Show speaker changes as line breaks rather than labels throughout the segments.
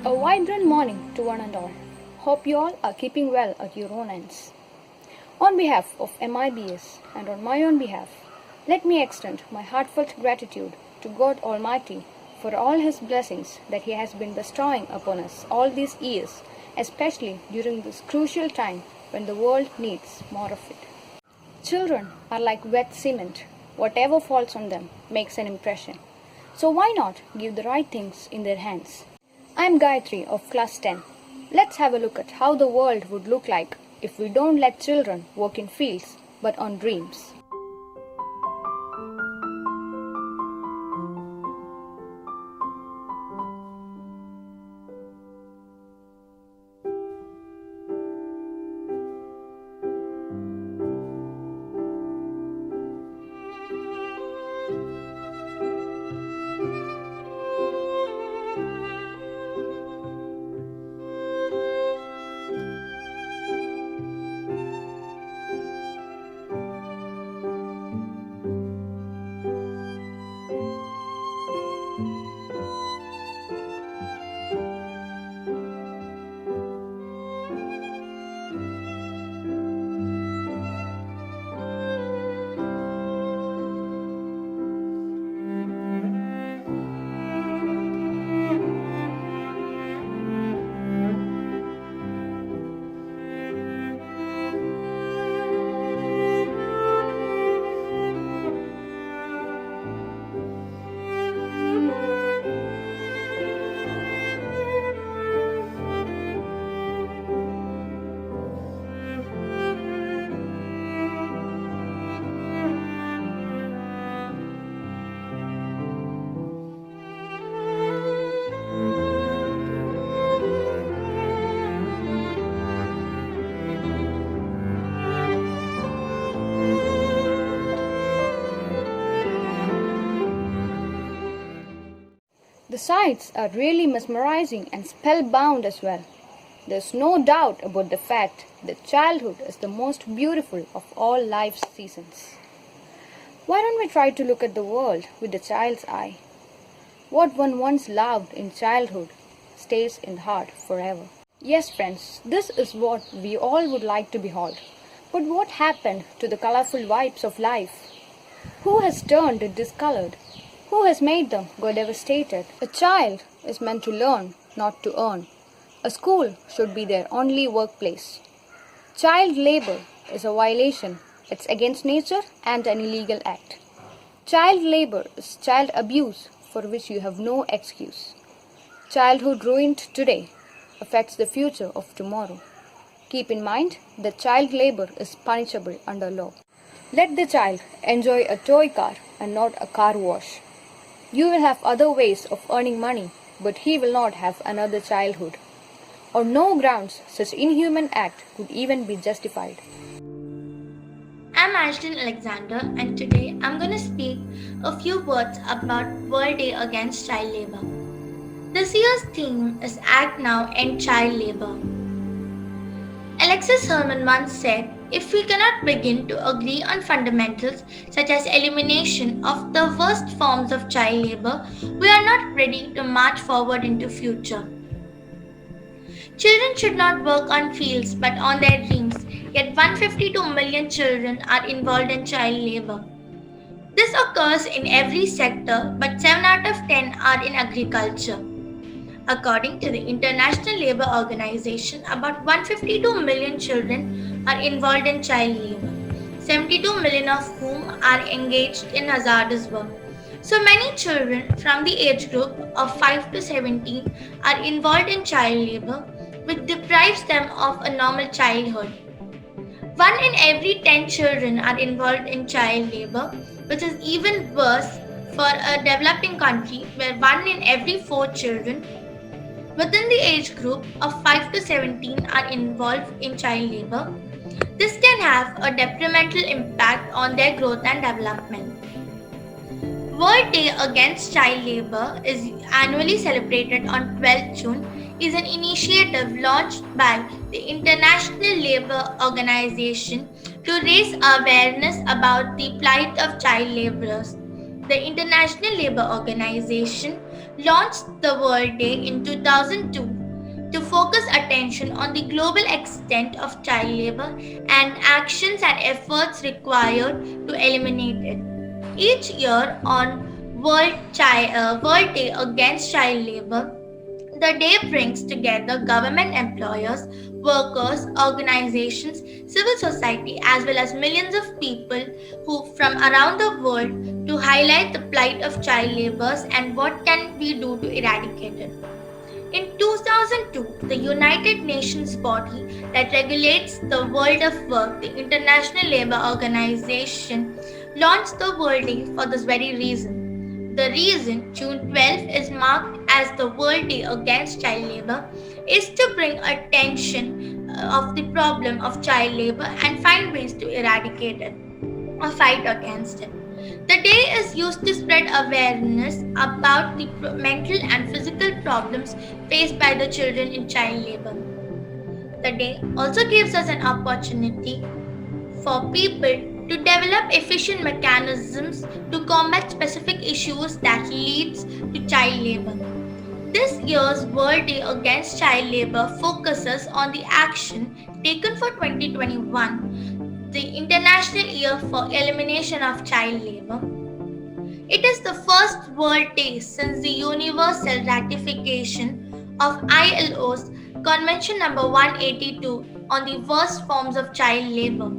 A vibrant morning to one and all. Hope you all are keeping well at your own ends. On behalf of MIBS and on my own behalf, let me extend my heartfelt gratitude to God Almighty for all His blessings that He has been bestowing upon us all these years, especially during this crucial time when the world needs more of it. Children are like wet cement. Whatever falls on them makes an impression. So why not give the right things in their hands? I am Gayatri of class 10. Let's have a look at how the world would look like if we don't let children work in fields but on dreams. The sights are really mesmerizing and spellbound as well. There's no doubt about the fact that childhood is the most beautiful of all life's seasons. Why don't we try to look at the world with the child's eye? What one once loved in childhood stays in the heart forever. Yes, friends, this is what we all would like to behold. But what happened to the colorful vibes of life? Who has turned it discolored? Who has made them go devastated? A child is meant to learn, not to earn. A school should be their only workplace. Child labor is a violation. It's against nature and an illegal act. Child labor is child abuse for which you have no excuse. Childhood ruined today affects the future of tomorrow. Keep in mind that child labor is punishable under law. Let the child enjoy a toy car and not a car wash. You will have other ways of earning money, but he will not have another childhood. On no grounds such inhuman act could even be justified.
I'm Ashlyn Alexander, and today I'm going to speak a few words about World Day Against Child Labor. This year's theme is Act Now, End Child Labor. Alexis Herman once said, if we cannot begin to agree on fundamentals such as elimination of the worst forms of child labor, we are not ready to march forward into future. Children should not work on fields but on their dreams, yet 152 million children are involved in child labor. This occurs in every sector, but 7 out of 10 are in agriculture. According to the International Labour Organization, about 152 million children are involved in child labor, 72 million of whom are engaged in hazardous work. So many children from the age group of 5 to 17 are involved in child labor, which deprives them of a normal childhood. 1 in every 10 children are involved in child labor, which is even worse for a developing country where 1 in every 4 children within the age group of 5 to 17 are involved in child labor. This can have a detrimental impact on their growth and development. World Day Against Child Labor is annually celebrated on 12th June is an initiative launched by the International Labour Organization to raise awareness about the plight of child laborers. The International Labour Organization launched the World Day in 2002 to focus attention on the global extent of child labor and actions and efforts required to eliminate it. Each year on World Day Against Child Labor, the day brings together government employers, workers, organizations, civil society, as well as millions of people who from around the world to highlight the plight of child laborers and what can we do to eradicate it. In 2002, the United Nations body that regulates the world of work, the International Labour Organization, launched the World Day for this very reason. The reason June 12th is marked as the World Day Against Child Labour is to bring attention of the problem of child labour and find ways to eradicate it or fight against it. The day is used to spread awareness about the mental and physical problems faced by the children in child labor. The day also gives us an opportunity for people to develop efficient mechanisms to combat specific issues that leads to child labor. This year's World Day Against Child Labor focuses on the action taken for 2021, the International Year for Elimination of Child Labor. It is the first World Day since the universal ratification of ILO's Convention number 182 on the worst forms of child labor.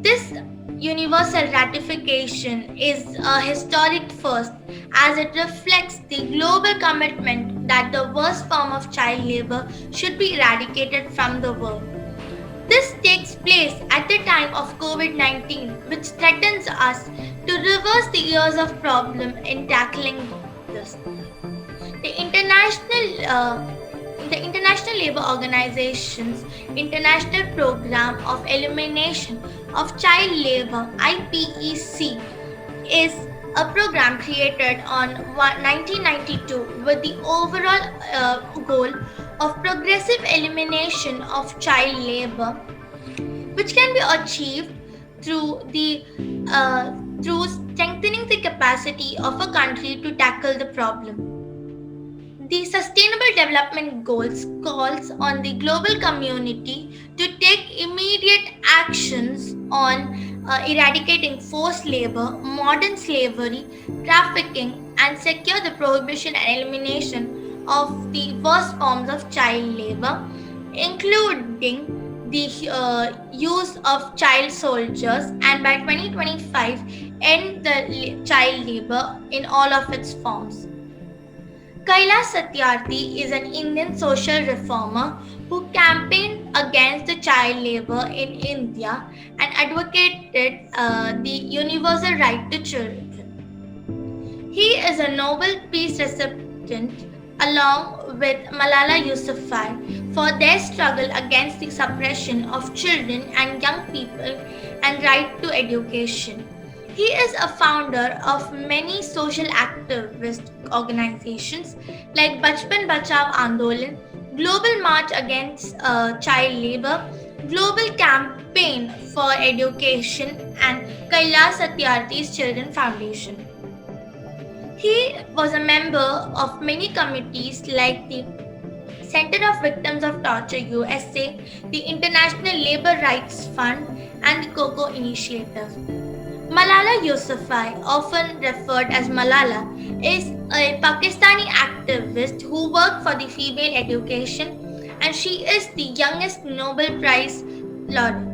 This universal ratification is a historic first as it reflects the global commitment that the worst form of child labor should be eradicated from the world. This takes place at the time of COVID-19, which threatens us to reverse the years of problem in tackling this. The International Labour Organization's International Program of Elimination of Child Labour (IPEC) is a program created on 1992 with the overall goal of progressive elimination of child labor, which can be achieved through strengthening the capacity of a country to tackle the problem. The Sustainable Development Goals calls on the global community to take immediate actions on eradicating forced labor, modern slavery, trafficking, and secure the prohibition and elimination of the worst forms of child labor, including the use of child soldiers, and by 2025 end the child labor in all of its forms. Kailash Satyarthi is an Indian social reformer who campaigned against the child labor in India and advocated the universal right to children. He is a Nobel Peace recipient along with Malala Yousafzai for their struggle against the suppression of children and young people and right to education. He is a founder of many social activist organizations like Bachpan Bachao Andolan, Global March Against Child Labor, Global Campaign for Education, and Kailash Satyarthi's Children Foundation. He was a member of many committees like the Center of Victims of Torture USA, the International Labour Rights Fund, and the COCO Initiative. Malala Yousafzai, often referred as Malala, is a Pakistani activist who worked for the female education, and she is the youngest Nobel Prize laureate.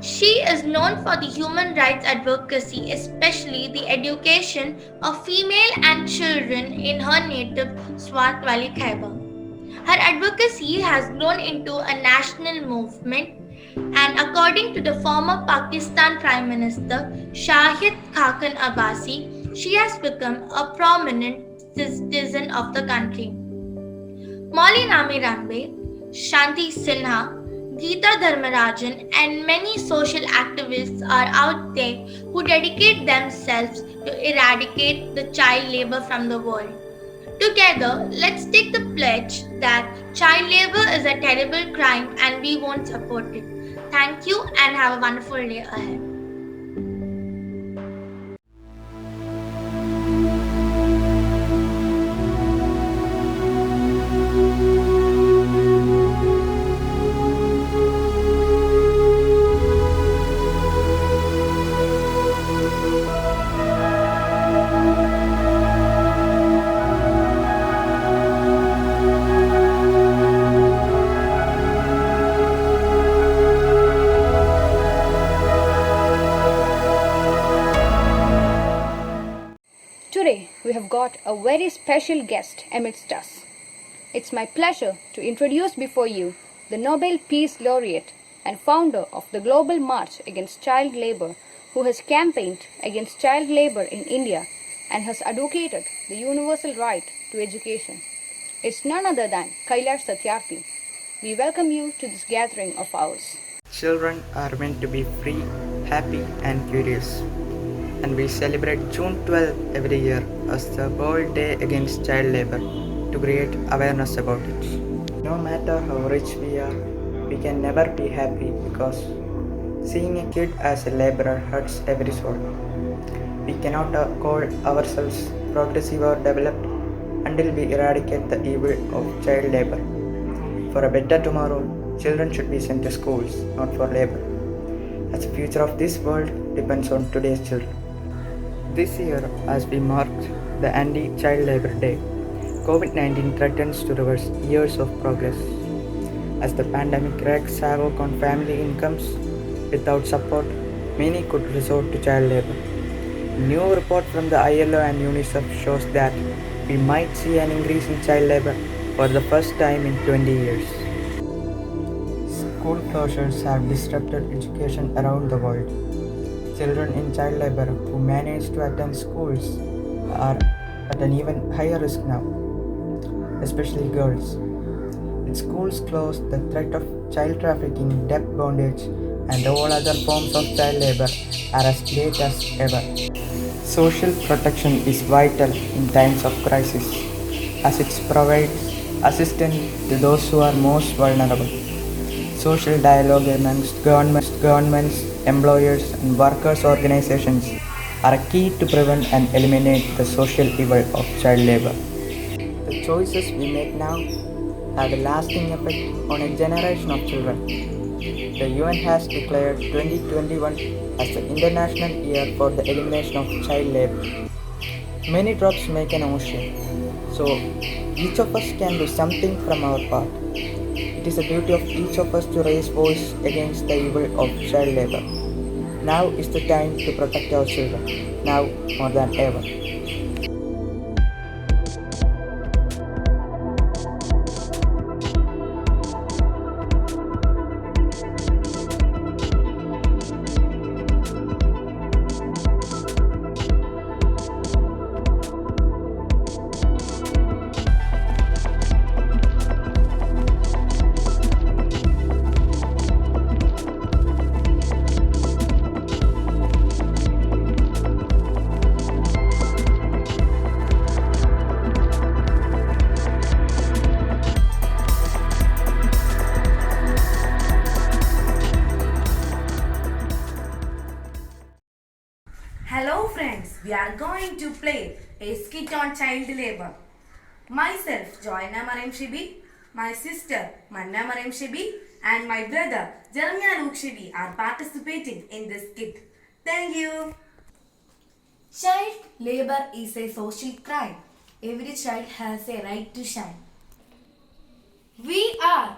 She is known for the human rights advocacy, especially the education of female and children in her native Swat Valley, Khyber. Her advocacy has grown into a national movement, and according to the former Pakistan Prime Minister Shahid Khaqan Abbasi, she has become a prominent citizen of the country. Molly Nami Rambe, Shanti Sinha, Geeta Dharmarajan, and many social activists are out there who dedicate themselves to eradicate the child labor from the world. Together, let's take the pledge that child labor is a terrible crime and we won't support it. Thank you and have a wonderful day ahead.
got a very special guest amidst us. It's my pleasure to introduce before you the Nobel Peace Laureate and founder of the Global March Against Child Labour, who has campaigned against child labour in India and has advocated the universal right to education. It's none other than Kailash Satyarthi. We welcome you to this gathering of ours.
Children are meant to be free, happy, and curious. And we celebrate June 12 every year as the World Day Against Child Labour to create awareness about it. No matter how rich we are, we can never be happy because seeing a kid as a laborer hurts every soul. We cannot call ourselves progressive or developed until we eradicate the evil of child labor. For a better tomorrow, children should be sent to schools, not for labor, as the future of this world depends on today's children. This year, as we marked the Anti-Child Labor Day, COVID-19 threatens to reverse years of progress. As the pandemic wreaks havoc on family incomes, without support, many could resort to child labor. A new report from the ILO and UNICEF shows that we might see an increase in child labor for the first time in 20 years. School closures have disrupted education around the world. Children in child labor who manage to attend schools are at an even higher risk now, especially girls. With schools closed, the threat of child trafficking, debt bondage, and all other forms of child labor are as great as ever. Social protection is vital in times of crisis, as it provides assistance to those who are most vulnerable. Social dialogue amongst governments, employers, and workers' organizations are a key to prevent and eliminate the social evil of child labor. The choices we make now have a lasting effect on a generation of children. The UN has declared 2021 as the International Year for the Elimination of Child Labor. Many drops make an ocean, so each of us can do something from our part. It is the duty of each of us to raise voice against the evil of child labor. Now is the time to protect our children, now more than ever.
Hello friends, we are going to play a skit on child labor. Myself, Joanna Mariam Shibi, my sister, Manna Mariam Shibi, and my brother, Jeremiah Luke Shibi are participating in this skit. Thank you.
Child labor is a social crime. Every child has a right to shine. We are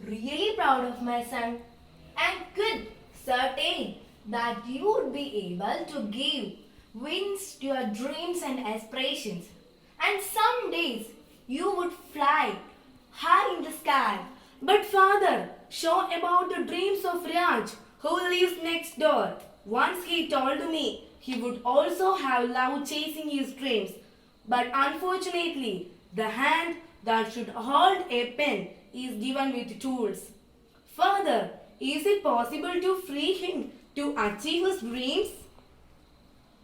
really proud of my son and could certain that you would be able to give wings to your dreams and aspirations. And some days you would fly high in the sky. But father, show about the dreams of Raj, who lives next door. Once he told me he would also have love chasing his dreams. But unfortunately, the hand that should hold a pen is given with tools. Father, is it possible to free him to achieve his dreams?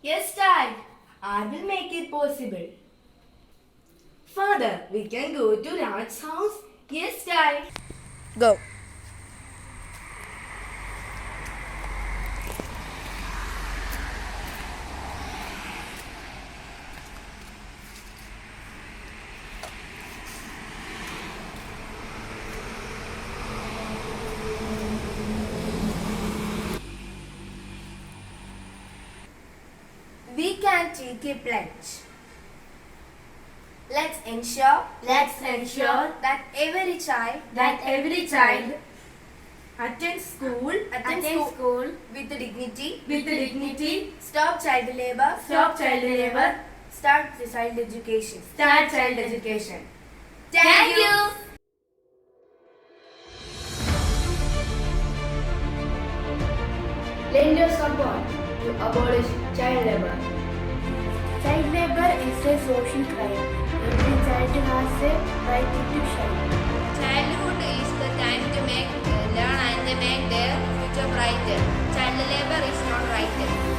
Yes, Dad. I will make it possible. Father, we can go to Raj's house? Yes, Dad.
Go.
We can take a pledge. Let's ensure that every child
Attend school.
attends school with dignity, stop child labor, Start the child education.
Start child education.
Thank you.
Lend your support to abolish child labor.
Child labor is a social crime. Every child has a right to shine.
Childhood is the time to learn and make their future brighter. Child labor is not right.